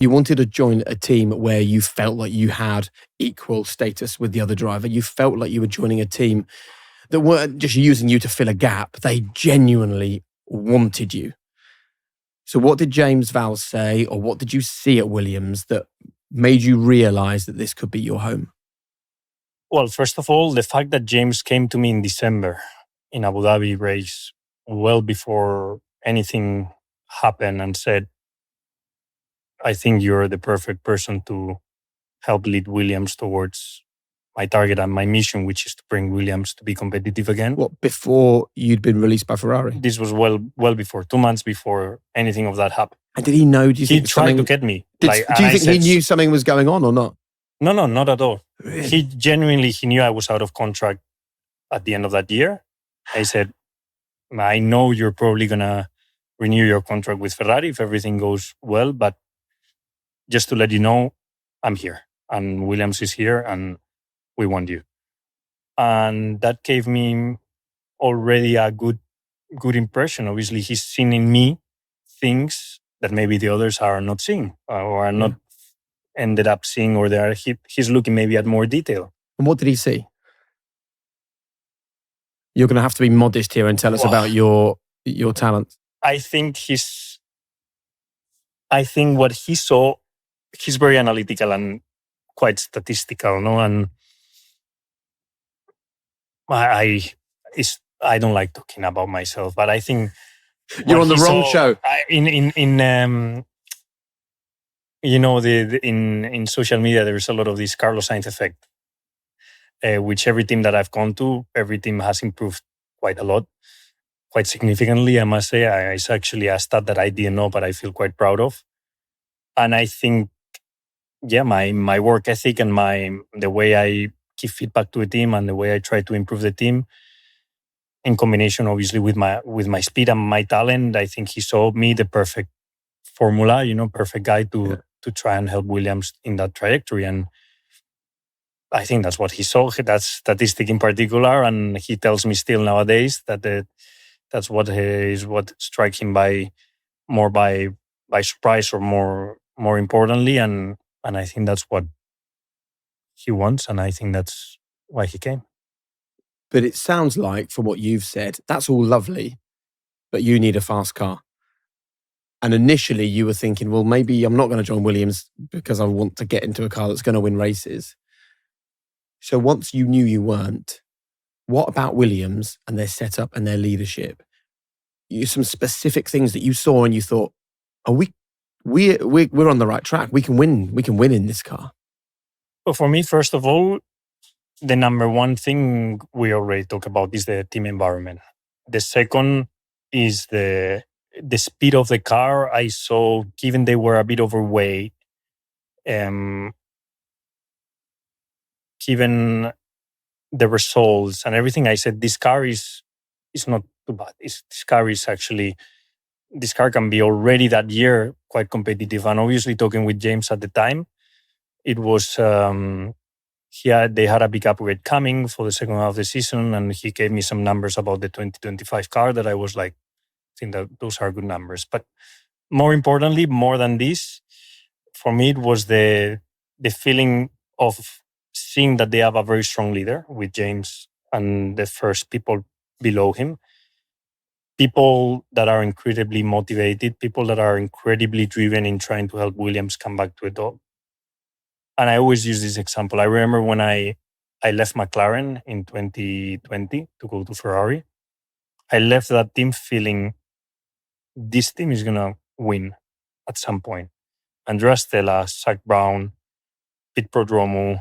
You wanted to join a team where you felt like you had equal status with the other driver. You felt like you were joining a team that weren't just using you to fill a gap. They genuinely wanted you. So what did James Vowles say, or what did you see at Williams that made you realise that this could be your home? Well, first of all, the fact that James came to me in December in Abu Dhabi race, well before anything happened, and said, I think you're the perfect person to help lead Williams towards my target and my mission, which is to bring Williams to be competitive again. What, before you'd been released by Ferrari? This was well before, 2 months before anything of that happened. And did he know? Do you He think tried to get me. Do you think he knew something was going on or not? No, not at all. Really? He knew I was out of contract at the end of that year. I said, I know you're probably going to renew your contract with Ferrari if everything goes well, but just to let you know, I'm here and Williams is here and we want you. And that gave me already a good impression. Obviously, he's seen in me things that maybe the others are not seeing or are not ended up seeing, or he's looking maybe at more detail. And what did he see? You're going to have to be modest here and tell us about your talent. I think what he saw, he's very analytical and quite statistical, no? And I don't like talking about myself, but I think you're on the wrong show. In social media, there is a lot of this Carlos Sainz effect, which every team that I've gone to, every team has improved quite a lot, quite significantly, I must say. It's actually a stat that I didn't know, but I feel quite proud of. And I think, my work ethic and the way I give feedback to a team and the way I try to improve the team, in combination, obviously, with my speed and my talent, I think he saw me the perfect formula, perfect guy to try and help Williams in that trajectory. And I think that's what he saw, that statistic in particular. And he tells me still nowadays that that's what strikes him by surprise, or more importantly. And I think that's what he wants. And I think that's why he came. But it sounds like, from what you've said, that's all lovely, but you need a fast car. And initially you were thinking, well, maybe I'm not going to join Williams because I want to get into a car that's going to win races. So once you knew you weren't, what about Williams and their setup and their leadership? Some specific things that you saw and you thought, we're on the right track. We can win in this car. Well, for me, first of all, the number one thing we already talked about is the team environment. The second is the speed of the car. I saw, given they were a bit overweight, given the results and everything, I said, this car is not too bad. This car can be already that year quite competitive. And obviously, talking with James at the time, it was they had a big upgrade coming for the second half of the season, and he gave me some numbers about the 2025 car that I was like, I think that those are good numbers. But more importantly, more than this, for me, it was the feeling of seeing that they have a very strong leader with James and the first people below him. People that are incredibly motivated, people that are incredibly driven in trying to help Williams come back to a top. And I always use this example. I remember when I left McLaren in 2020 to go to Ferrari, I left that team feeling this team is going to win at some point. Andrea Stella, Zach Brown, Pete Prodromo,